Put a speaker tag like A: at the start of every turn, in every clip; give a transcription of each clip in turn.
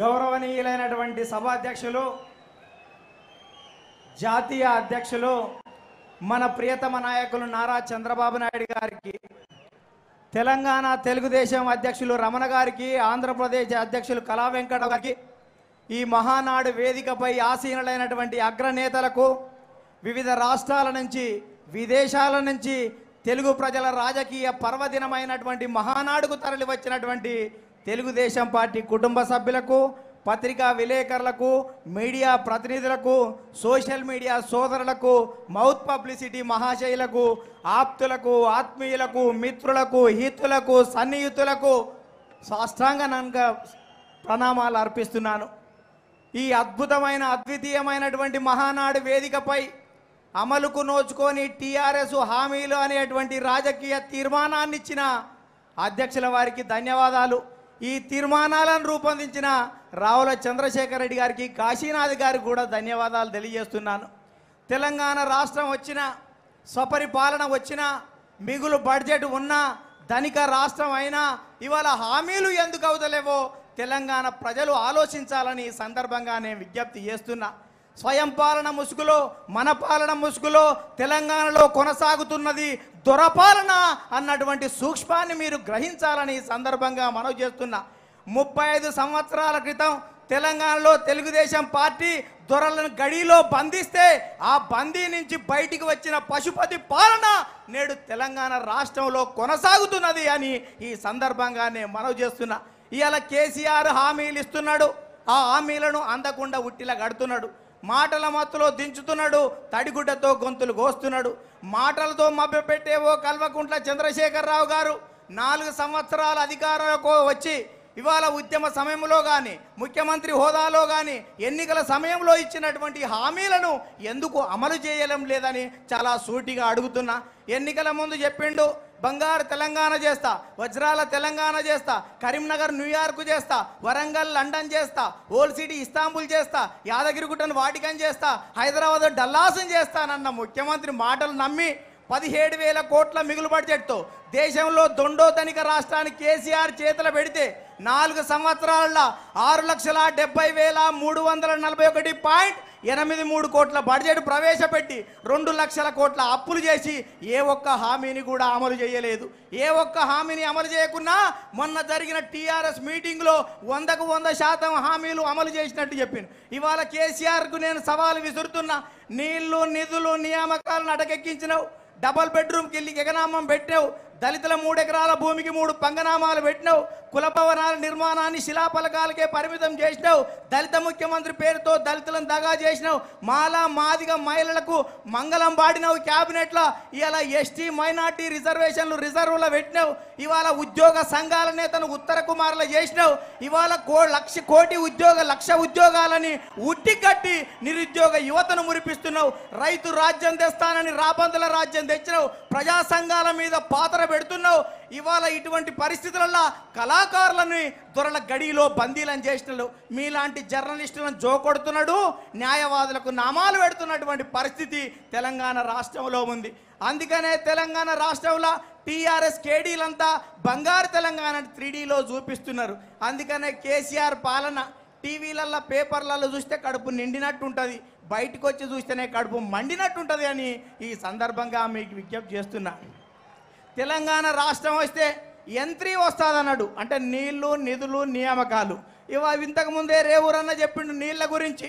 A: గౌరవనీయులైనటువంటి సభాధ్యక్షులు, జాతీయ అధ్యక్షులు, మన ప్రియతమ నాయకులు నారా చంద్రబాబు నాయుడు గారికి, తెలంగాణ తెలుగుదేశం అధ్యక్షులు రమణ గారికి, ఆంధ్రప్రదేశ్ అధ్యక్షులు కళా వెంకట గారికి, ఈ మహానాడు వేదికపై ఆసీనులైనటువంటి అగ్రనేతలకు, వివిధ రాష్ట్రాల నుంచి విదేశాల నుంచి తెలుగు ప్రజల రాజకీయ పర్వదినమైనటువంటి మహానాడుకు తరలి వచ్చినటువంటి తెలుగుదేశం పార్టీ కుటుంబ సభ్యులకు, పత్రికా విలేకరులకు, మీడియా ప్రతినిధులకు, సోషల్ మీడియా సోదరులకు, మౌత్ పబ్లిసిటీ మహాశయులకు, ఆప్తులకు, ఆత్మీయులకు, మిత్రులకు, హితులకు, సన్నిహితులకు సాష్టాంగ ప్రణామాలు అర్పిస్తున్నాను. ఈ అద్భుతమైన అద్వితీయమైనటువంటి మహానాడు వేదికపై అమలుకు నోచుకొని టీఆర్ఎస్ హామీలు అనేటువంటి రాజకీయ తీర్మానాన్ని ఇచ్చిన అధ్యక్షుల వారికి ధన్యవాదాలు. ఈ తీర్మానాలను రూపొందించిన రావుల చంద్రశేఖర్ రెడ్డి గారికి, కాశీనాథ్ గారికి కూడా ధన్యవాదాలు తెలియజేస్తున్నాను. తెలంగాణ రాష్ట్రం వచ్చిన, స్వపరిపాలన వచ్చిన, మిగులు బడ్జెట్ ఉన్న ధనిక రాష్ట్రం అయినా ఇవాళ హామీలు ఎందుకు అవుతలేవో తెలంగాణ ప్రజలు ఆలోచించాలని ఈ సందర్భంగా నేను విజ్ఞప్తి చేస్తున్నా. స్వయం పాలన ముసుగులో, మన పాలన ముసుగులో తెలంగాణలో కొనసాగుతున్నది దొరపాలన అన్నటువంటి సూక్ష్మాన్ని మీరు గ్రహించాలని ఈ సందర్భంగా మనవి చేస్తున్నా. 35 సంవత్సరాల క్రితం తెలంగాణలో తెలుగుదేశం పార్టీ దొరలను గడిలో బంధిస్తే ఆ బందీ నుంచి బయటికి వచ్చిన పశుపతి పాలన నేడు తెలంగాణ రాష్ట్రంలో కొనసాగుతున్నది అని ఈ సందర్భంగా నేను మనవి చేస్తున్నా. ఇవాళ కేసీఆర్ హామీలు ఇస్తున్నాడు, ఆ హామీలను అందకుండా ఉట్టిలా కడుతున్నాడు. మాటల మత్తులో దించుతున్నాడు, తడిగుడ్డతో గొంతులు కోస్తున్నాడు. మాటలతో మభ్యపెట్టే ఓ కల్వకుంట్ల చంద్రశేఖరరావు గారు 4 సంవత్సరాల అధికారంలో వచ్చి ఇవాళ ఉద్యమ సమయంలో కానీ, ముఖ్యమంత్రి హోదాలో కానీ, ఎన్నికల సమయంలో ఇచ్చినటువంటి హామీలను ఎందుకు అమలు చేయడం లేదని చాలా సూటిగా అడుగుతున్నా. ఎన్నికల ముందు చెప్పిండు, బంగారు తెలంగాణ చేస్తా, వజ్రాల తెలంగాణ చేస్తా, కరీంనగర్ న్యూయార్క్ చేస్తా, వరంగల్ లండన్ చేస్తా, ఓల్డ్ సిటీ ఇస్తాంబుల్ చేస్తా, యాదగిరిగుట్టను వాటికన్ చేస్తా, హైదరాబాద్ డల్లాసం చేస్తానన్న ముఖ్యమంత్రి మాటలు నమ్మి 17,000 కోట్ల మిగులు బడ్జెట్తో దేశంలో దొండో ధనిక రాష్ట్రాన్ని కేసీఆర్ చేతులు పెడితే 4 సంవత్సరాల్లో 6,70,341.83 కోట్ల బడ్జెట్ ప్రవేశపెట్టి 2 లక్షల కోట్ల అప్పులు చేసి ఏ ఒక్క హామీని కూడా అమలు చేయలేదు. ఏ ఒక్క హామీని అమలు చేయకున్నా మొన్న జరిగిన టీఆర్ఎస్ మీటింగ్లో 100కు 100% హామీలు అమలు చేసినట్టు చెప్పింది. ఇవాళ కేసీఆర్కు నేను సవాలు విసురుతున్నా. నీళ్లు, నిధులు, నియామకాలను అటకెక్కించినావు, డబల్ బెడ్రూమ్కి వెళ్ళి ఎగనామం పెట్టినావు, దళితుల 3 ఎకరాల భూమికి 3 పంగనామాలు పెట్టినావు, కుల భవనాల నిర్మాణాన్ని శిలాఫలకాలకే పరిమితం చేసినావు, దళిత ముఖ్యమంత్రి పేరుతో దళితులను దగా చేసినావు, మాలా మాదిగ మహిళలకు మంగళం పాడినావు క్యాబినెట్లో. ఇవాళ ఎస్టీ మైనార్టీ రిజర్వేషన్లు రిజర్వులో పెట్టినావు. ఇవాళ ఉద్యోగ సంఘాల నేతను ఉత్తర కుమారులు చేసినావు. ఇవాళ 1 కోటి లక్ష ఉద్యోగాలని ఉట్టి కట్టి నిరుద్యోగ యువతను మురిపిస్తున్నావు. రైతు రాజ్యం తెస్తానని రాబందుల రాజ్యం తెచ్చినావు. ప్రజా సంఘాల మీద పాత్ర పెడుతున్నావు. ఇవాళ ఇటువంటి పరిస్థితులలో కళాకారులని దొరల గడిలో బందీలను చేసినాడు. మీలాంటి జర్నలిస్టులను జోకొడుతున్నాడు, న్యాయవాదులకు నామాలు పెడుతున్నటువంటి పరిస్థితి తెలంగాణ రాష్ట్రంలో ఉంది. అందుకనే తెలంగాణ రాష్ట్రంలో టీఆర్ఎస్ కేడీలంతా బంగారు తెలంగాణ 3Dలో చూపిస్తున్నారు. అందుకనే కేసీఆర్ పాలన టీవీలలో, పేపర్లలో చూస్తే కడుపు నిండినట్టు ఉంటుంది, బయటకు వచ్చి చూస్తేనే కడుపు మండినట్టు ఉంటుంది అని ఈ సందర్భంగా మీకు విజ్ఞప్తి చేస్తున్నా. తెలంగాణ రాష్ట్రం వస్తే యంత్రి వస్తుందన్నాడు, అంటే నీళ్లు, నిధులు, నియామకాలు. ఇంతకుముందే రేవూరన్న చెప్పిండు నీళ్ళ గురించి,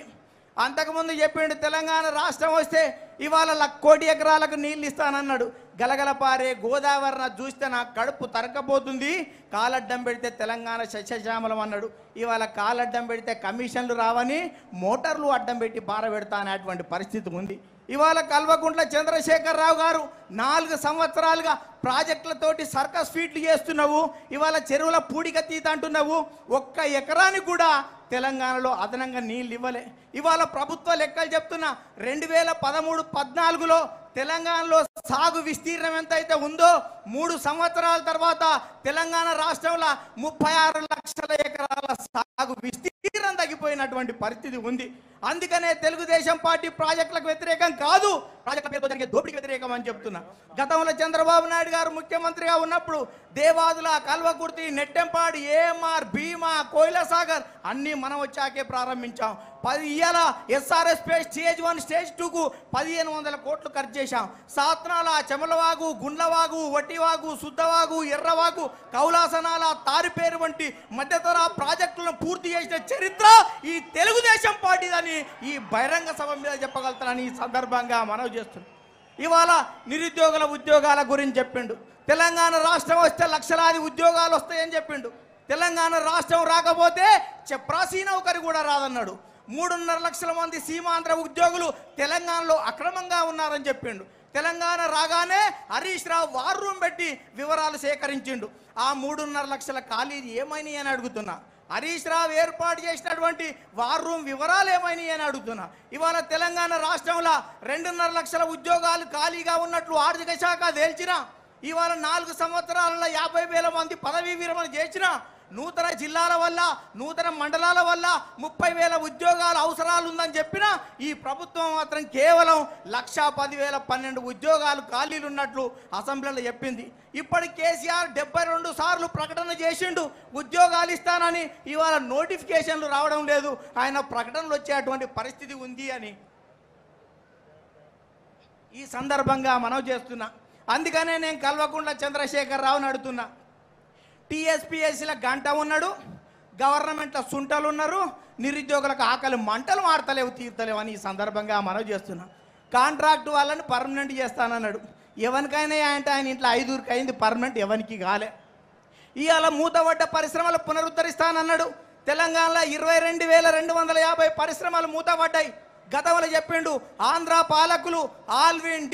A: అంతకుముందు చెప్పిండు తెలంగాణ రాష్ట్రం వస్తే ఇవాళ 1 కోటి ఎకరాలకు నీళ్ళు ఇస్తానన్నాడు. గలగల పారే గోదావరిన చూస్తే నాకు కడుపు తరకపోతుంది, కాలడ్డం పెడితే తెలంగాణ సస్యశ్యామలం అన్నాడు. ఇవాళ కాలడ్డం పెడితే కమిషన్లు రావని మోటార్లు అడ్డం పెట్టి పారబెడతా అనేటువంటి పరిస్థితి ఉంది. ఇవాళ కల్వకుంట్ల చంద్రశేఖరరావు గారు 4 సంవత్సరాలుగా ప్రాజెక్టులతోటి సర్కస్ ఫీట్లు చేస్తున్నావు. ఇవాళ చెరువుల పూడిక తీత అంటున్నావు. 1 ఎకరానికి కూడా తెలంగాణలో అదనంగా నీళ్ళు ఇవ్వలే. ఇవాళ ప్రభుత్వ లెక్కలు చెప్తున్నా, 2013-14లో తెలంగాణలో సాగు విస్తీర్ణం ఎంతైతే ఉందో 3 సంవత్సరాల తర్వాత తెలంగాణ రాష్ట్రంలో 36 లక్షల ఎకరాల సాగు విస్తీర్ణం తగ్గిపోయింది. మర్చిపోయినటువంటి పరిస్థితి ఉంది. అందుకనే తెలుగుదేశం పార్టీ ప్రాజెక్టులకు వ్యతిరేకం కాదు, ప్రాజెక్టుల పేరుతో జరిగే దోపిడీకి వ్యతిరేకం అని చెప్తున్నా. గతంలో చంద్రబాబు నాయుడు గారు ముఖ్యమంత్రిగా ఉన్నప్పుడు దేవాదుల, కల్వకుర్తి, నెట్టెంపాడు, ఏఎంఆర్, భీమా, కోయిలసాగర్ అన్నీ మనం వచ్చాకే ప్రారంభించాం. ఇవాళ ఎస్ఆర్ఎస్ స్టేజ్ 1 స్టేజ్ 2కు 1500 కోట్లు ఖర్చు చేశాం. సాత్నాల, చెమలవాగు, గుండ్లవాగు, వట్టివాగు, శుద్ధవాగు, ఎర్రవాగు, కౌలాసనాల, తారిపేరు వంటి మధ్యతర ప్రాజెక్టులను పూర్తి చేసిన చరిత్ర ఈ తెలుగుదేశం పార్టీదని ఈ బహిరంగ సభ మీద చెప్పగలుగుతానని ఈ సందర్భంగా మనవి చేస్తున్నాం. ఇవాళ నిరుద్యోగుల ఉద్యోగాల గురించి చెప్పిండు. తెలంగాణ రాష్ట్రం వస్తే లక్షలాది ఉద్యోగాలు వస్తాయని చెప్పిండు. తెలంగాణ రాష్ట్రం రాకపోతే చప్రాసీ నౌకరి కూడా రాదన్నాడు. 3.5 లక్షల మంది సీమాంధ్ర ఉద్యోగులు తెలంగాణలో అక్రమంగా ఉన్నారని చెప్పిండు. తెలంగాణ రాగానే హరీష్ రావు వార్ రూమ్ పెట్టి వివరాలు సేకరించిండు. ఆ 3.5 లక్షల ఖాళీలు ఏమైనాయి అని అడుగుతున్నా. హరీష్ రావు ఏర్పాటు చేసినటువంటి వార్ రూమ్ వివరాలు ఏమైనాయి అని అడుగుతున్నా. ఇవాళ తెలంగాణ రాష్ట్రంలో 2.5 లక్షల ఉద్యోగాలు ఖాళీగా ఉన్నట్లు ఆర్థిక శాఖ తేల్చిన, ఇవాళ 4 సంవత్సరాలలో 50,000 మంది పదవీ విరమణ చేసిన, నూతన జిల్లాల వల్ల, నూతన మండలాల వల్ల 30,000 ఉద్యోగాలు అవసరాలు ఉందని చెప్పిన ఈ ప్రభుత్వం మాత్రం కేవలం 1,10,012 ఉద్యోగాలు ఖాళీలు ఉన్నట్లు అసెంబ్లీలో చెప్పింది. ఇప్పటి కేసీఆర్ 72 సార్లు ప్రకటన చేసిండు ఉద్యోగాలు ఇస్తానని, ఇవాళ నోటిఫికేషన్లు రావడం లేదు, ఆయన ప్రకటనలు వచ్చేటువంటి పరిస్థితి ఉంది అని ఈ సందర్భంగా మనవి చేస్తున్నా. అందుకనే నేను కల్వకుంట్ల చంద్రశేఖర్ రావుని అడుగుతున్నా. టీఎస్పీఎస్సీల గంట ఉన్నాడు, గవర్నమెంట్లో సుంటలు ఉన్నారు, నిరుద్యోగులకు ఆకలి మంటలు మారతలేవు, తీర్తలేవు అని ఈ సందర్భంగా మనవి చేస్తున్నా. కాంట్రాక్ట్ వాళ్ళని పర్మనెంట్ చేస్తానన్నాడు. ఎవరికైనా అంటే ఆయన ఇంట్లో 5కి అయింది పర్మనెంట్, ఎవరికి కాలే. ఇవాళ మూతపడ్డ పరిశ్రమలు పునరుద్ధరిస్తానన్నాడు. తెలంగాణలో 22,250 పరిశ్రమలు మూతపడ్డాయి. గతంలో చెప్పిండు ఆంధ్ర పాలకులు ఆల్విన్,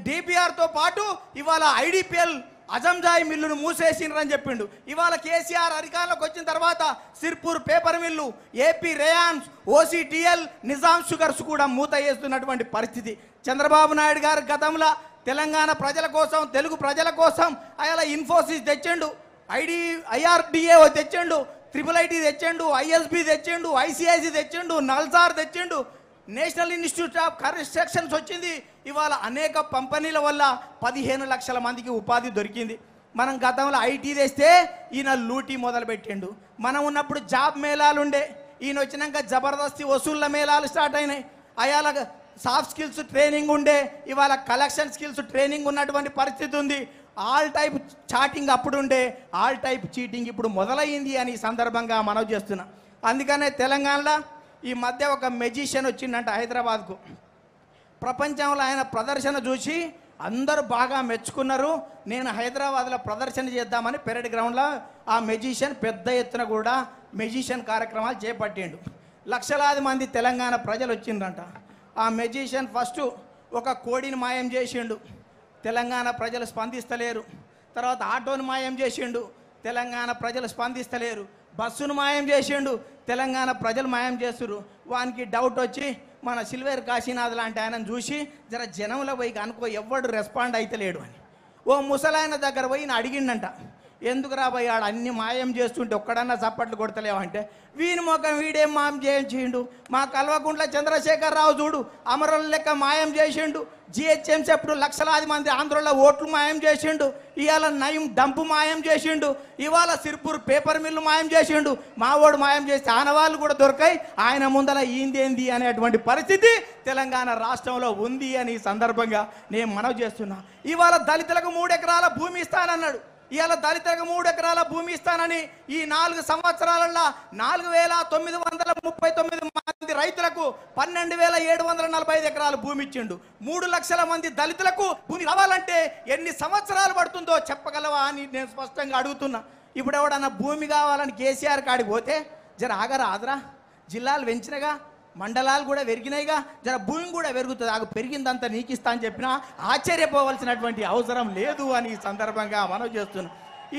A: డిపిఆర్తో పాటు ఇవాళ ఐడిపిఎల్ అజంజాయి మిల్లును మూసేసినరని చెప్పిండు. ఇవాళ కేసీఆర్ అధికారంలోకి వచ్చిన తర్వాత సిర్పూర్ పేపర్ మిల్లు, ఏపీ రేయాన్స్, ఓసీటీఎల్, నిజాం షుగర్స్ కూడా మూత వేస్తున్నటువంటి పరిస్థితి. చంద్రబాబు నాయుడు గారు గతంలో తెలంగాణ ప్రజల కోసం, తెలుగు ప్రజల కోసం అలా ఇన్ఫోసిస్ తెచ్చిండు, ఐఆర్డిఏ తెచ్చిండు, IIIT తెచ్చిండు, ఐఎస్బి తెచ్చిండు, ఐసిఐసి తెచ్చిండు, నల్సార్ తెచ్చిండు, నేషనల్ ఇన్స్టిట్యూట్ ఆఫ్ కన్స్ట్రక్షన్స్ వచ్చింది. ఇవాళ అనేక కంపెనీల వల్ల 15 లక్షల మందికి ఉపాధి దొరికింది. మనం గతంలో ఐటీ తెస్తే ఈయన లూటీ మొదలుపెట్టిండు. మనం ఉన్నప్పుడు జాబ్ మేళాలు ఉండే, ఈయన వచ్చినాక జబర్దస్తి వసూళ్ళ మేళాలు స్టార్ట్ అయినాయి. అయాల సాఫ్ట్ స్కిల్స్ ట్రైనింగ్ ఉండే, ఇవాళ కలెక్షన్ స్కిల్స్ ట్రైనింగ్ ఉన్నటువంటి పరిస్థితి ఉంది. ఆల్ టైప్ చాటింగ్ అప్పుడు ఉండే, ఆల్ టైప్ చీటింగ్ ఇప్పుడు మొదలైంది అని ఈ సందర్భంగా మనవి చేస్తున్నా. అందుకనే తెలంగాణలో ఈ మధ్య ఒక మెజిషియన్ వచ్చిందంట హైదరాబాద్కు. ప్రపంచంలో ఆయన ప్రదర్శన చూసి అందరూ బాగా మెచ్చుకున్నారు. నేను హైదరాబాద్లో ప్రదర్శన చేద్దామని పెరేడ్ గ్రౌండ్లో ఆ మెజిషియన్ పెద్ద ఎత్తున కూడా మెజిషియన్ కార్యక్రమాలు చేపట్టిండు. లక్షలాది మంది తెలంగాణ ప్రజలు వచ్చిండ్రంట. ఆ మెజిషియన్ ఫస్ట్ ఒక కోడిని మాయం చేసిండు, తెలంగాణ ప్రజలు స్పందిస్తలేరు. తర్వాత ఆటోను మాయం చేసిండు, తెలంగాణ ప్రజలు స్పందిస్తలేరు. బస్సును మాయం చేసిండు, తెలంగాణ ప్రజలు మాయం చేస్తున్నారు. వానికి డౌట్ వచ్చి మన సిల్వేర్ కాశీనాథ్ లాంటి ఆయనను చూసి జర జనంలో పోయి అనుకో ఎవ్వడు రెస్పాండ్ అయితలేడు అని ఓ ముసలాయన దగ్గర పోయి అడిగిండంట. ఎందుకు రాబోయాడు అన్ని మాయం చేస్తుంటే ఒక్కడన్నా చప్పట్లు కొడతలేవంటే, వీని మొఖం వీడేం మాయం చేయించిండు, మా కల్వకుంట్ల చంద్రశేఖర్ రావు చూడు అమరుల లెక్క మాయం చేసిండు, జిహెచ్ఎంసీ అప్పుడు లక్షలాది మంది ఆంధ్రలో ఓట్లు మాయం చేసిండు, ఇవాళ నయం డంపు మాయం చేసిండు, ఇవాళ సిర్పూర్ పేపర్ మిల్లు మాయం చేసిండు, మావోడు మాయం చేస్తే ఆనవాళ్ళు కూడా దొరికాయి, ఆయన ముందర ఏంది అనేటువంటి పరిస్థితి తెలంగాణ రాష్ట్రంలో ఉంది అని ఈ సందర్భంగా నేను మనవి చేస్తున్నా. ఇవాళ దళితులకు 3 ఎకరాల భూమి ఇస్తానన్నాడు. ఇవాళ దళితులకు 3 ఎకరాల భూమి ఇస్తానని ఈ 4 సంవత్సరాలలో 4,939 మంది రైతులకు 12,745 ఎకరాల భూమి ఇచ్చిండు. 3 లక్షల మంది దళితులకు భూమి రావాలంటే ఎన్ని సంవత్సరాలు పడుతుందో చెప్పగలవా అని నేను స్పష్టంగా అడుగుతున్నా. ఇప్పుడు ఎవడన్నా భూమి కావాలని కేసీఆర్ కాడికి పోతే జర ఆగరా, జిల్లాలు పెంచినగా, మండలాలు కూడా పెరిగినాయిగా, జర భూమి కూడా పెరుగుతుంది, ఆగు పెరిగిందంతా నీకు ఇస్తా అని చెప్పినా ఆశ్చర్యపోవలసినటువంటి అవసరం లేదు అని ఈ సందర్భంగా మనవి చేస్తున్నాం.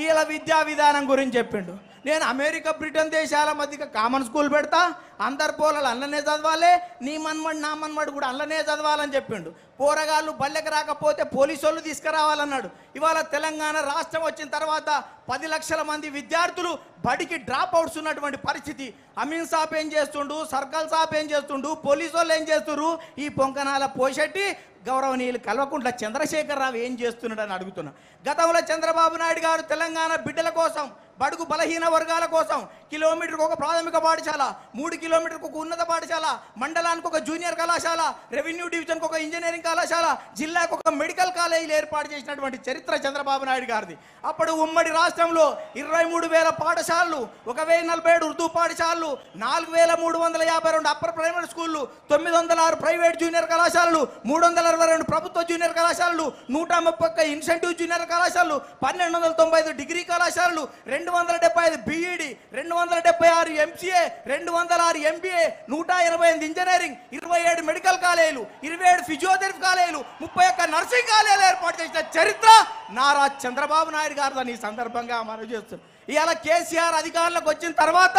A: ఇలా విద్యా విధానం గురించి చెప్పిండు. నేను అమెరికా బ్రిటన్ దేశాల మధ్య కామన్ స్కూల్ పెడతా, అందరు పోలలు అల్లనే చదవాలి, నీ మన్మడు నా మన్మడు కూడా అల్లనే చదవాలని చెప్పిండు. పోరగాళ్ళు బల్లెకి రాకపోతే పోలీసు వాళ్ళు తీసుకురావాలన్నాడు. ఇవాళ తెలంగాణ రాష్ట్రం వచ్చిన తర్వాత 10 లక్షల మంది విద్యార్థులు బడికి డ్రాప్ అవుట్స్ ఉన్నటువంటి పరిస్థితి. అమీన్ సాబ్ ఏం చేస్తుండు, సర్కల్ సాబ్ ఏం చేస్తుండు, పోలీసు వాళ్ళు ఏం చేస్తున్నారు, ఈ పొంకనాల పోషెట్టి గౌరవనీయులు కల్వకుంట్ల చంద్రశేఖరరావు ఏం చేస్తున్నాడని అడుగుతున్నా. గతంలో చంద్రబాబు నాయుడు గారు తెలంగాణ బిడ్డల కోసం, బడుగు బలహీన వర్గాల కోసం కిలోమీటర్కు ఒక ప్రాథమిక పాఠశాల, 3 కిలోమీటర్కు ఒక ఉన్నత పాఠశాల, మండలానికి ఒక జూనియర్ కళాశాల, రెవెన్యూ డివిజన్కి ఒక ఇంజనీరింగ్ కళాశాల, జిల్లాకు ఒక మెడికల్ కాలేజీలు ఏర్పాటు చేసినటువంటి చరిత్ర చంద్రబాబు నాయుడు గారిది. అప్పుడు ఉమ్మడి రాష్ట్రంలో 23,000 పాఠశాలలు, 1,047 ఉర్దూ పాఠశాలలు, 4,352 అప్పర్ ప్రైమరీ స్కూళ్ళు, 906 ప్రైవేట్ జూనియర్ కళాశాలలు, 322 ప్రభుత్వ జూనియర్ కళాశాలలు, 131 ఇన్సెంటివ్ జూనియర్ కళాశాలలు, 1,295 డిగ్రీ కళాశాలలు, 275 B Ed, 276 MCA, 206 MBA, 188 engineering, 27 medical కాలేజీలు, 27 ఫిజియోథెరపీ కాలేజీలు, 31 నర్సింగ్ కాలేజీలు ఏర్పాటు చేసిన చరిత్ర నారా చంద్రబాబు నాయుడు గారిని ఈ సందర్భంగా మనవి చేస్తున్నాం. ఇవాళ కేసీఆర్ అధికారంలోకి వచ్చిన తర్వాత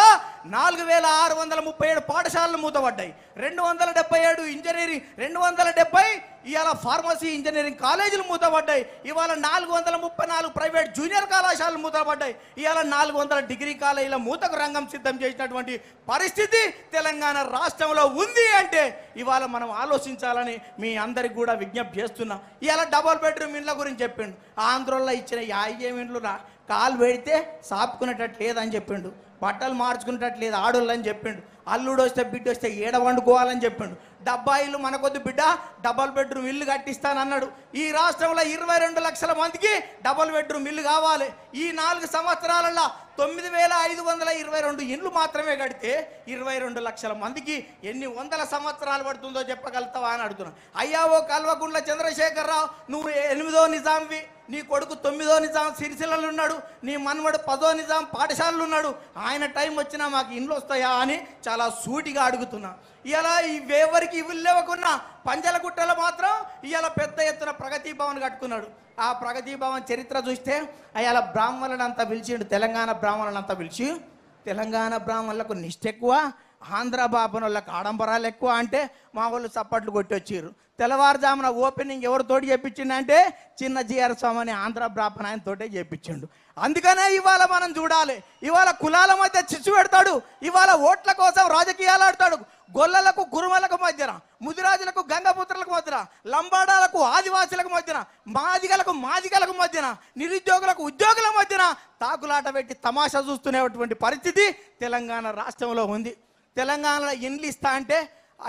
A: 4,637 పాఠశాలలు మూతపడ్డాయి, 277 ఇంజనీరింగ్, 270 ఇవాళ ఫార్మసీ ఇంజనీరింగ్ కాలేజీలు మూతపడ్డాయి. ఇవాళ 434 ప్రైవేట్ జూనియర్ కళాశాలలు మూతపడ్డాయి. ఇవాళ 400 డిగ్రీ కాలేజీల మూతకు రంగం సిద్ధం చేసినటువంటి పరిస్థితి తెలంగాణ రాష్ట్రంలో ఉంది అంటే ఇవాళ మనం ఆలోచించాలని మీ అందరికి కూడా విజ్ఞప్తి చేస్తున్నా. ఇవాళ డబుల్ బెడ్రూమ్ ఇండ్ల గురించి చెప్పిండు. ఆంధ్రలో ఇచ్చిన 50 ఇండ్లు కాలు పెడితే సాపుకునేటట్టు లేదని చెప్పిండు, బట్టలు మార్చుకునేటట్టు లేదు ఆడోళ్ళు అని చెప్పిండు, అల్లుడు వస్తే బిడ్డ వస్తే ఏడ వండుకోవాలని చెప్పిండు. 70 ఇల్లు మనకొద్దు బిడ్డ, డబల్ బెడ్రూమ్ ఇల్లు కట్టిస్తానన్నాడు. ఈ రాష్ట్రంలో 22 లక్షల మందికి డబల్ బెడ్రూమ్ ఇల్లు కావాలి. ఈ 4 సంవత్సరాలలో 9,522 ఇండ్లు మాత్రమే కడితే 22 లక్షల మందికి ఎన్ని వందల సంవత్సరాలు పడుతుందో చెప్పగలుగుతావా అని అడుగుతున్నా. అయ్యా ఓ కల్వకుంట్ల చంద్రశేఖరరావు, నువ్వు 8వ నిజాంవి, నీ కొడుకు 9వ నిజాం సిరిసిల్లలు ఉన్నాడు, నీ మనవడు 10వ నిజాం పాఠశాలలు ఉన్నాడు, ఆయన టైం వచ్చినా మాకు ఇండ్లు వస్తాయా అని చాలా సూటిగా అడుగుతున్నా. ఇలా ఎవరికి ఇవ్వలు లేవకున్నా పంజలగుట్టలో మాత్రం ఇవాళ పెద్ద ఎత్తున ప్రగతి భవన్ కట్టుకున్నాడు. ఆ ప్రగతి భవన్ చరిత్ర చూస్తే అలా బ్రాహ్మణులంతా పిలిచిండు, తెలంగాణ బ్రాహ్మణులంతా పిలిచి, తెలంగాణ బ్రాహ్మణులకు నిష్ఠ ఎక్కువ, ఆంధ్ర బాపనోళ్ళకి ఆడంబరాలు ఎక్కువ అంటే మా వాళ్ళు చప్పట్లు కొట్టి వచ్చారు. తెల్లవారుజామున ఓపెనింగ్ ఎవరితోటి చేయించిండంటే చిన్న జిఆర్ స్వామి అని ఆంధ్ర బ్రాహ్మణ ఆయన తోటే చేయించిండు. అందుకనే ఇవాళ మనం చూడాలి, ఇవాళ కులాల మధ్య చిచ్చు పెడతాడు, ఇవాళ ఓట్ల కోసం రాజకీయాలు ఆడతాడు. గొల్లలకు గురుమలకు మధ్యన, ముదిరాజులకు గంగపుత్రులకు మధ్యన, లంబాడాలకు ఆదివాసులకు మధ్యన, మాదిగలకు మధ్యన, నిరుద్యోగులకు ఉద్యోగుల మధ్యన తాకులాట పెట్టి తమాషా చూస్తున్నటువంటి పరిస్థితి తెలంగాణ రాష్ట్రంలో ఉంది. తెలంగాణలో ఇండ్లు ఇస్తా అంటే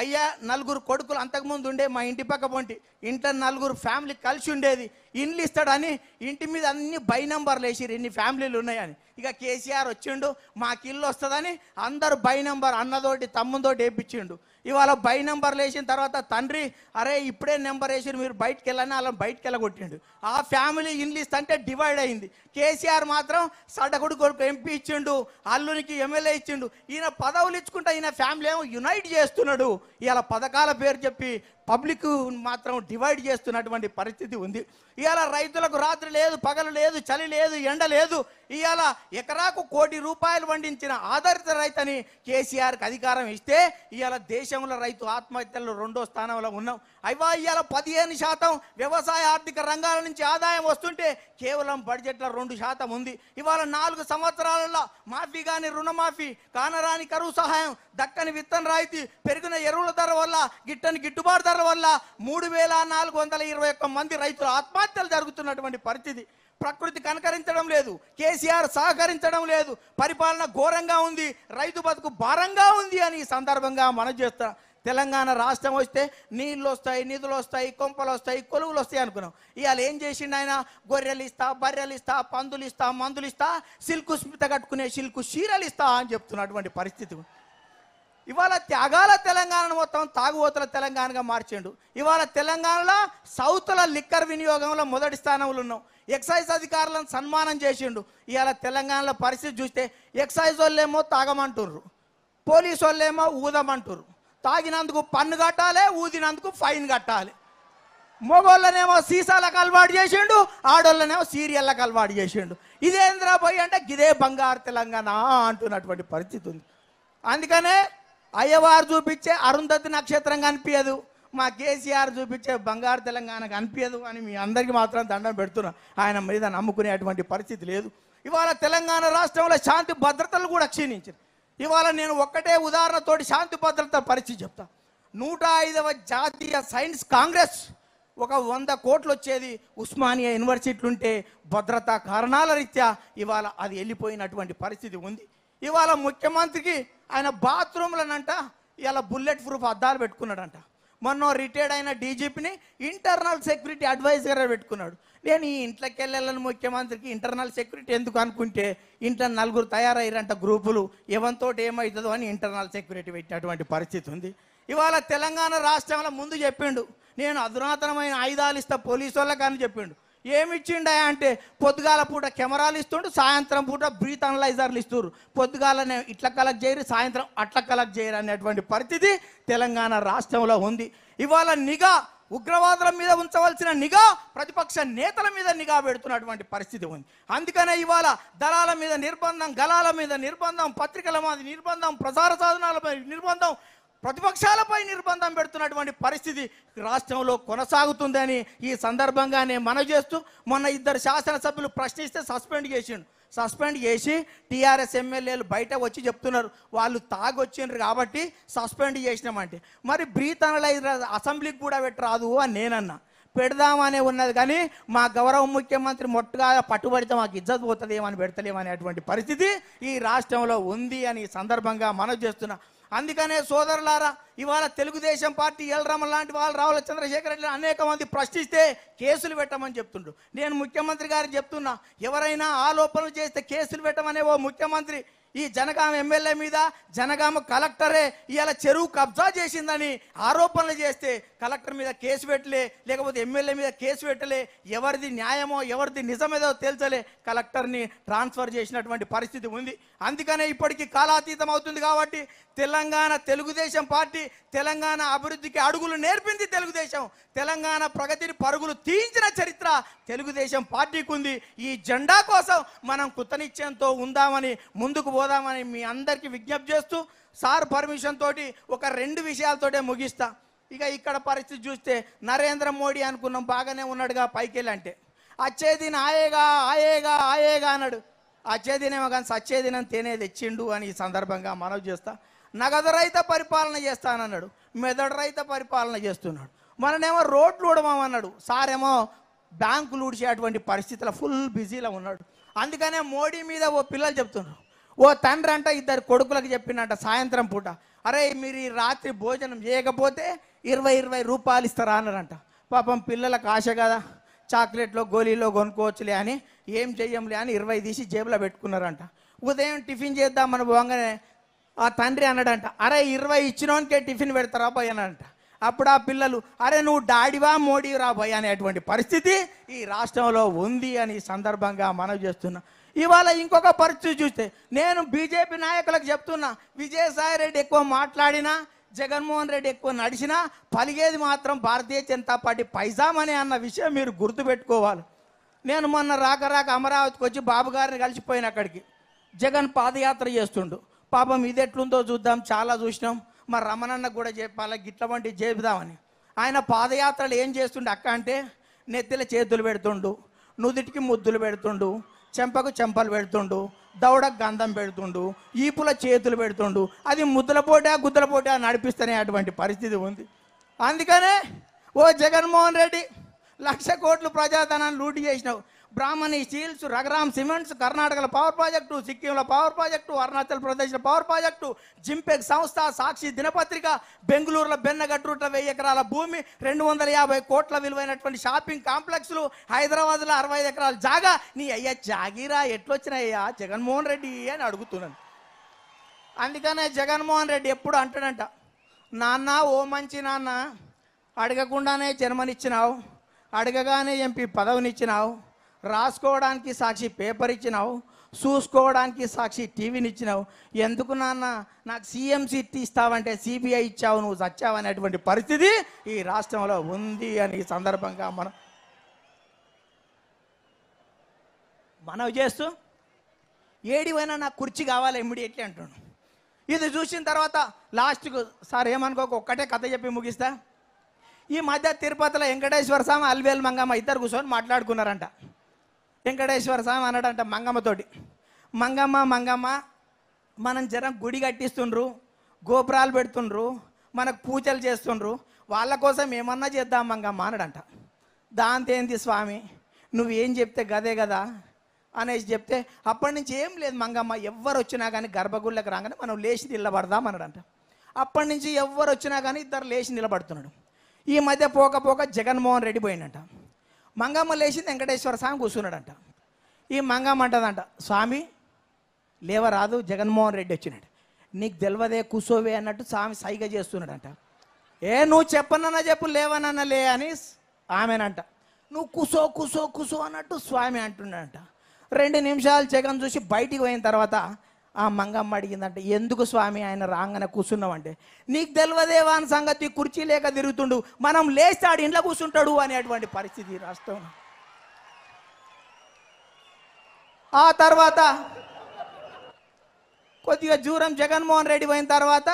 A: అయ్యా 4 కొడుకులు అంతకుముందు ఉండే మా ఇంటి పక్క పొంటి ఇంట్లో 4 ఫ్యామిలీ కలిసి ఉండేది, ఇండ్లు ఇస్తాడని ఇంటి మీద అన్ని బై నంబర్లు వేసిరు, ఇన్ని ఫ్యామిలీలు ఉన్నాయని. ఇక కేసీఆర్ వచ్చిండు, మాకు ఇల్లు వస్తుందని అందరూ బై నంబర్ అన్నతోటి తమ్ముతోటి వేయించిండు. ఇవాళ బై నంబర్లు వేసిన తర్వాత తండ్రి అరే ఇప్పుడే నెంబర్ వేసి మీరు బయటకు వెళ్ళని అలా బయటకు వెళ్ళగొట్టిండు. ఆ ఫ్యామిలీ ఇండ్లు ఇస్తుంటే డివైడ్ అయింది. కేసీఆర్ మాత్రం సడగుడు కొడుకు ఎంపీ ఇచ్చిండు, అల్లునికి ఎమ్మెల్యే ఇచ్చిండు. ఈయన పదవులు ఇచ్చుకుంటే ఈయన ఫ్యామిలీ ఏమో యునైట్ చేస్తున్నాడు. ఇవాళ పథకాల పేరు చెప్పి పబ్లిక్ మాత్రం డివైడ్ చేస్తున్నటువంటి పరిస్థితి ఉంది. ఇవాళ రైతులకు రాత్రి లేదు, పగలు లేదు, చలి లేదు, ఎండ లేదు. ఇవాళ ఎకరాకు 1 కోటి రూపాయలు పండించిన ఆధారిత రైతని కేసీఆర్కి అధికారం ఇస్తే ఇవాళ దేశంలో రైతు ఆత్మహత్యల్లో 2వ స్థానంలో ఉన్నాం. అయ్యా ఇవాళ 15% వ్యవసాయ ఆర్థిక రంగాల నుంచి ఆదాయం వస్తుంటే కేవలం బడ్జెట్లో 2% ఉంది. ఇవాళ 4 సంవత్సరాలలో మాఫీ కానీ రుణమాఫీ, కానరాని కరువు సహాయం, దక్కని విత్తన రాయితీ, పెరిగిన ఎరువుల ధర వల్ల, గిట్టని గిట్టుబాటు ధర వల్ల 3,421 మంది రైతులు ఆత్మహత్యలు జరుగుతున్నటువంటి పరిస్థితి. ప్రకృతి కనకరించడం లేదు, కేసీఆర్ సహకరించడం లేదు, పరిపాలన ఘోరంగా ఉంది, రైతు బతుకు భారంగా ఉంది అని ఈ సందర్భంగా మనం చేస్తాం. తెలంగాణ రాష్ట్రం వస్తే నీళ్ళు వస్తాయి, నిధులు వస్తాయి, కొంపలు వస్తాయి, కొలువులు వస్తాయి అనుకున్నాం. ఇవాళ ఏం చేసిండు ఆయన? గొర్రెలు ఇస్తా, బర్రెలు ఇస్తా, పందులు ఇస్తా, మందులు ఇస్తా, సిల్కు స్మిత కట్టుకునే సిల్కు చీరలు ఇస్తా అని చెప్తున్నటువంటి పరిస్థితి. ఇవాళ త్యాగాల తెలంగాణను మొత్తం తాగుబోతుల తెలంగాణగా మార్చిండు. ఇవాళ తెలంగాణలో సౌత్ల లిక్కర్ వినియోగంలో మొదటి స్థానంలో ఉన్నాం. ఎక్సైజ్ అధికారులను సన్మానం చేసిండు. ఇవాళ తెలంగాణలో పరిస్థితి చూస్తే ఎక్సైజ్ వాళ్ళేమో తాగమంటుర్రు, పోలీసు వాళ్ళేమో ఊదమంటుర్రు. తాగినందుకు పన్ను కట్టాలి, ఊదినందుకు ఫైన్ కట్టాలి. మగోళ్ళనేమో సీసాలకు అలవాటు చేసిండు, ఆడోళ్ళనేమో సీరియళ్ళకు అలవాటు చేసిండు. ఇదేంద్రా పోయి అంటే గిదే బంగారు తెలంగాణ అంటున్నటువంటి పరిస్థితి ఉంది. అందుకనే అయ్యవారు చూపించే అరుంధతి నక్షత్రం కనిపించదు, మా కేసీఆర్ చూపించే బంగారు తెలంగాణ కనిపించదు అని మీ అందరికీ మాత్రం దండం పెడుతున్నా. ఆయన మీద నమ్ముకునేటువంటి పరిస్థితి లేదు. ఇవాళ తెలంగాణ రాష్ట్రంలో శాంతి భద్రతలు కూడా క్షీణించింది. ఇవాళ నేను ఒక్కటే ఉదాహరణతోటి శాంతి భద్రత పరిస్థితి చెప్తా. 105వ జాతీయ సైన్స్ కాంగ్రెస్ ఒక 100 కోట్లు వచ్చేది. ఉస్మానియా యూనివర్సిటీలు ఉంటే భద్రతా కారణాల రీత్యా ఇవాళ అది వెళ్ళిపోయినటువంటి పరిస్థితి ఉంది. ఇవాళ ముఖ్యమంత్రికి ఆయన బాత్రూమ్లనంట ఇలా బుల్లెట్ ప్రూఫ్ అద్దాలు పెట్టుకున్నాడంట. మొన్న రిటైర్డ్ అయిన డీజీపీని ఇంటర్నల్ సెక్యూరిటీ అడ్వైజర్గా పెట్టుకున్నాడు. నేను ఈ ఇంట్లోకి వెళ్ళాలని ముఖ్యమంత్రికి ఇంటర్నల్ సెక్యూరిటీ ఎందుకు అనుకుంటే ఇంట్లో 4 తయారయ్యారంట గ్రూపులు, ఎవరితోటి ఏమవుతుందో అని ఇంటర్నల్ సెక్యూరిటీ పెట్టినటువంటి పరిస్థితి ఉంది. ఇవాళ తెలంగాణ రాష్ట్రంలో ముందు చెప్పిండు నేను అధునాతనమైన ఆయుధాలు ఇస్తా పోలీసు వాళ్ళకి అని చెప్పిండు. ఏమిచ్చిండా అంటే పొద్దుగాల పూట కెమెరాలు ఇస్తుండు, సాయంత్రం పూట బ్రీత్ అనలైజర్లు ఇస్తున్నారు. పొద్దుగాలనే ఇట్లా కలెక్ట్ చేయరు, సాయంత్రం అట్లా కలెక్ట్ చేయరు అనేటువంటి పరిస్థితి తెలంగాణ రాష్ట్రంలో ఉంది. ఇవాళ నిఘా ఉగ్రవాదుల మీద ఉంచవలసిన నిఘా ప్రతిపక్ష నేతల మీద నిఘా పెడుతున్నటువంటి పరిస్థితి ఉంది. అందుకనే ఇవాళ దళాల మీద నిర్బంధం, గలాల మీద నిర్బంధం, పత్రికల మీద నిర్బంధం, ప్రసార సాధనాలపై నిర్బంధం, ప్రతిపక్షాలపై నిర్బంధం పెడుతున్నటువంటి పరిస్థితి రాష్ట్రంలో కొనసాగుతుందని ఈ సందర్భంగా నేను మనవి చేస్తూ, మొన్న 2 శాసనసభ్యులు ప్రశ్నిస్తే సస్పెండ్ చేసి టీఆర్ఎస్ ఎమ్మెల్యేలు బయట వచ్చి చెప్తున్నారు వాళ్ళు తాగొచ్చిండ్రు కాబట్టి సస్పెండ్ చేసినామంటే, మరి బ్రీత్ అనలైజర్ అసెంబ్లీకి కూడా పెట్టరాదు అని నేనన్నా. పెడదామనే ఉన్నది కానీ మా గౌరవ ముఖ్యమంత్రి మొట్టగా పట్టుబడితే మాకు ఇజ్జత్ పోతుందేమని పెడతలేమనేటువంటి పరిస్థితి ఈ రాష్ట్రంలో ఉంది అని ఈ సందర్భంగా మనవి చేస్తున్నా. అందుకనే సోదరులారా, ఇవాళ తెలుగుదేశం పార్టీ ఎల్రమ్మ లాంటి వాళ్ళు, రావుల చంద్రశేఖర్ రెడ్డి అనేక మంది ప్రశ్నిస్తే కేసులు పెట్టమని చెప్తుండ్రు. నేను ముఖ్యమంత్రి గారికి చెప్తున్నా, ఎవరైనా ఆరోపణలు చేస్తే కేసులు పెట్టమనే ఓ ముఖ్యమంత్రి ఈ జనగామ ఎమ్మెల్యే మీద జనగామ కలెక్టరే ఇవాళ చెరువు కబ్జా చేసిందని ఆరోపణలు చేస్తే కలెక్టర్ మీద కేసు పెట్టలే, లేకపోతే ఎమ్మెల్యే మీద కేసు పెట్టలే, ఎవరిది న్యాయమో ఎవరిది నిజమేదో తేల్చలే, కలెక్టర్ని ట్రాన్స్ఫర్ చేసినటువంటి పరిస్థితి ఉంది. అందుకనే ఇప్పటికీ కాలాతీతం అవుతుంది కాబట్టి తెలంగాణ తెలుగుదేశం పార్టీ తెలంగాణ అభివృద్ధికి అడుగులు నేర్పింది తెలుగుదేశం, తెలంగాణ ప్రగతిని పరుగులు తీయించిన చరిత్ర తెలుగుదేశం పార్టీకి ఉంది. ఈ జెండా కోసం మనం కృతనిశ్చయంతో ఉందామని ముందుకు పోదామని మీ అందరికీ విజ్ఞప్తి చేస్తూ సార్ పర్మిషన్ తోటి ఒక 2 విషయాలతోటే ముగిస్తా. ఇక ఇక్కడ పరిస్థితి చూస్తే నరేంద్ర మోడీ అనుకున్నాం బాగానే ఉన్నాడుగా పైకెళ్ళి అంటే, అచ్చేదిన ఆయేగా ఆయేగా ఆయేగా అన్నాడు. అచ్చేదినేమో కానీ సచ్చేదినం తేనే తెచ్చిండు అని ఈ సందర్భంగా మనవి చేస్తా. నగదు రహిత పరిపాలన చేస్తానన్నాడు, మెదడు రహిత పరిపాలన చేస్తున్నాడు. మననేమో రోడ్లు ఊడమన్నాడు, సారేమో బ్యాంకులు ఊడిచేటువంటి పరిస్థితుల్లో ఫుల్ బిజీలో ఉన్నాడు. అందుకనే మోడీ మీద ఓ పిల్లలు చెప్తున్నారు, ఓ తండ్రి అంట 2 కొడుకులకు చెప్పినట్ట సాయంత్రం పూట, అరే మీరు ఈ రాత్రి భోజనం చేయకపోతే 20 రూపాయలు ఇస్తారా అన్నారంట. పాపం పిల్లలకు ఆశ కదా, చాక్లెట్లో గోళీలో కొనుక్కోవచ్చులే అని ఏం చెయ్యంలే అని 20 తీసి జేబులో పెట్టుకున్నారంట. ఉదయం టిఫిన్ చేద్దామని పోగానే ఆ తండ్రి అన్నాడంట, అరే 20 ఇచ్చినోనికే టిఫిన్ పెడతారా పోయి అన్నాడంట. అప్పుడు ఆ పిల్లలు, అరే నువ్వు డాడీవా మోడీ రా పోయి అనేటువంటి పరిస్థితి ఈ రాష్ట్రంలో ఉంది అని ఈ సందర్భంగా మనవి చేస్తున్నా. ఇవాళ ఇంకొక పరిస్థితి చూస్తే నేను బీజేపీ నాయకులకు చెప్తున్నా, విజయసాయి రెడ్డి ఎక్కువ మాట్లాడినా, జగన్మోహన్ రెడ్డి ఎక్కువ నడిచినా పలిగేది మాత్రం భారతీయ జనతా పార్టీ పైజామని అన్న విషయం మీరు గుర్తుపెట్టుకోవాలి. నేను మొన్న రాక అమరావతికి వచ్చి బాబు గారిని కలిసిపోయిన అక్కడికి. జగన్ పాదయాత్ర చేస్తుండు, పాపం ఇది ఎట్లుందో చూద్దాం, చాలా చూసినాం, మరి రమణన్న కూడా చెప్పాలి గిట్ల వంటి చేద్దామని. ఆయన పాదయాత్రలు ఏం చేస్తుండే అక్క అంటే, నెత్తిల చేతులు పెడుతుండు, నుదుటికి ముద్దులు పెడుతుండు, చెంపకు చెంపలు పెడుతుండు, దవడకు గంధం పెడుతుండు, ఈపుల చేతులు పెడుతుండు. అది ముద్దుల పోటా గుద్దుల పోటా నడిపిస్తేనే అటువంటి పరిస్థితి ఉంది. అందుకనే ఓ జగన్మోహన్ రెడ్డి 1,00,000 కోట్లు ప్రజాధనాన్ని లూటీ చేసినావు. బ్రాహ్మణి స్టీల్స్, రఘురామ్ సిమెంట్స్, కర్ణాటకలో పవర్ ప్రాజెక్టు, సిక్కింలో పవర్ ప్రాజెక్టు, అరుణాచల్ ప్రదేశ్లో పవర్ ప్రాజెక్టు, జింపెక్ సంస్థ, సాక్షి దినపత్రిక, బెంగళూరులో బెన్నగట్రుట్ల 1000 ఎకరాల భూమి, 250 కోట్ల విలువైనటువంటి షాపింగ్ కాంప్లెక్స్లు, హైదరాబాద్లో 65 ఎకరాల జాగా. నీ అయ్యా జాగీరా ఎట్లొచ్చినాయ్యా జగన్మోహన్ రెడ్డి అని అడుగుతున్నాను. అందుకనే జగన్మోహన్ రెడ్డి ఎప్పుడు అంటాడంట, నాన్న ఓ మంచి నాన్న, అడగకుండానే జన్మనిచ్చినావు, అడగగానే ఎంపీ పదవినిచ్చినావు, రాసుకోవడానికి సాక్షి పేపర్ ఇచ్చినావు, చూసుకోవడానికి సాక్షి టీవీని ఇచ్చినావు, ఎందుకు నాన్న నాకు సీఎం సీట్ ఇస్తావంటే సిబిఐ ఇచ్చావు, నువ్వు చచ్చావు అనేటువంటి పరిస్థితి ఈ రాష్ట్రంలో ఉంది అని ఈ సందర్భంగా మనం మనవి చేస్తూ ఏడివైనా నాకు కుర్చీ కావాలి ఇమ్మీడియట్లీ అంటున్నాను. ఇది చూసిన తర్వాత లాస్ట్కు సార్ ఏమనుకోక ఒక్కటే కథ చెప్పి ముగిస్తా. ఈ మధ్య తిరుపతిలో వెంకటేశ్వర స్వామి అల్వేలు మంగమ్మ ఇద్దరు కూర్చొని మాట్లాడుకున్నారంట. వెంకటేశ్వర స్వామి అన్నాడంట మంగమ్మతోటి, మంగమ్మ మనం జరం గుడి కట్టిస్తుండ్రు, గోపురాలు పెడుతుండ్రు, మనకు పూజలు చేస్తుండ్రు, వాళ్ళ కోసం ఏమన్నా చేద్దాం మంగమ్మ అన్నాడంట. దాంతో ఏంది స్వామి నువ్వేం చెప్తే గదే కదా అనేసి చెప్తే అప్పటి నుంచి ఏం లేదు మంగమ్మ, ఎవ్వరు వచ్చినా కానీ గర్భగుళ్ళకి రాగానే మనం లేచి నిలబడదాం అన్నాడంట. అప్పటి నుంచి ఎవ్వరు వచ్చినా కానీ ఇద్దరు లేచి నిలబడుతున్నాడు. ఈ మధ్య పోక జగన్మోహన్ రెడ్డి పోయిందంట. మంగమ్మ లేచింది, వెంకటేశ్వర స్వామి కూర్చున్నాడంట. ఈ మంగమ్మ అంటదంట, స్వామి లేవరాదు జగన్మోహన్ రెడ్డి వచ్చినాడు, నీకు తెలియదే కూసోవే అన్నట్టు స్వామి సైగ చేస్తున్నాడంట. నువ్వు చెప్పనన్నా చెప్పు, లేవనన్నా లే అని ఆమెనంట. నువ్వు కూసో అన్నట్టు స్వామి అంటున్నాడంట. 2 నిమిషాలు జగన్ చూసి బయటికి పోయిన తర్వాత ఆ మంగమ్మ అడిగిందంటే, ఎందుకు స్వామి ఆయన రాగానే కూర్చున్నామంటే, నీకు తెలియదేవా అని సంగతి, కుర్చీ లేక తిరుగుతుండు, మనం లేస్తాడు ఇంట్లో కూర్చుంటాడు అనేటువంటి పరిస్థితి రాష్ట్రం. ఆ తర్వాత కొద్దిగా దూరం జగన్మోహన్ రెడ్డి పోయిన తర్వాత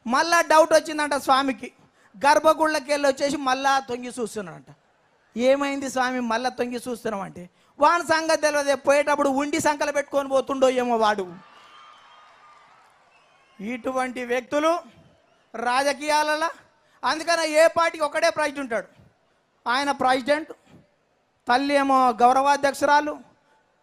A: మళ్ళా డౌట్ వచ్చిందంట స్వామికి. గర్భగుళ్ళకి వెళ్ళి వచ్చేసి మళ్ళా తొంగి చూస్తున్నాడంట. ఏమైంది స్వామి మళ్ళా తొంగి చూస్తున్నామంటే, వాని సంగతి తెలియదే, పోయేటప్పుడు ఉండి సంకలు పెట్టుకొని పోతుండో ఏమో వాడు. ఇటువంటి వ్యక్తులు రాజకీయాలలో, అందుకనే ఏ పార్టీకి ఒకటే ప్రెసిడెంట్ ఉంటాడు. ఆయన ప్రెసిడెంట్, తల్లి ఏమో గౌరవాధ్యక్షురాలు,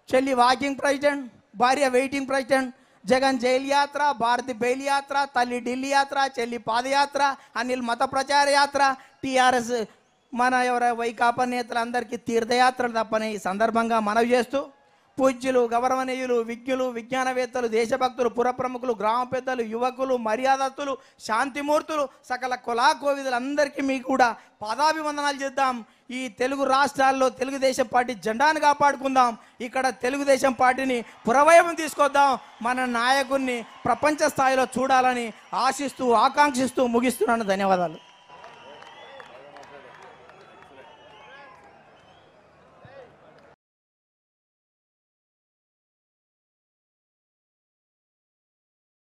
A: చెల్లి వాకింగ్ ప్రెసిడెంట్, భార్య వెయిటింగ్ ప్రెసిడెంట్. జగన్ జైలు యాత్ర, భారతి బెయిల్ యాత్ర, తల్లి ఢిల్లీ యాత్ర, చెల్లి పాదయాత్ర, అనిల్ మత ప్రచార యాత్ర, టీఆర్ఎస్ మన వైకాపా నేతలందరికీ తీర్థయాత్రలు తప్పని ఈ సందర్భంగా మనవి చేస్తూ, పూజ్యులు, గౌరవనీయులు, విజ్ఞులు, విజ్ఞానవేత్తలు, దేశభక్తులు, పురప్రముఖులు, గ్రామ పెద్దలు, యువకులు, మర్యాదస్తులు, శాంతిమూర్తులు, సకల కులా కోవిదులందరికీ మీకు కూడా పాదాభివందనాలు చేద్దాం. ఈ తెలుగు రాష్ట్రాల్లో తెలుగుదేశం పార్టీ జెండాను కాపాడుకుందాం. ఇక్కడ తెలుగుదేశం పార్టీని పురవైభవం తీసుకొద్దాం. మన నాయకుడిని ప్రపంచ స్థాయిలో చూడాలని ఆశిస్తూ ఆకాంక్షిస్తూ ముగిస్తున్నాను. ధన్యవాదాలు.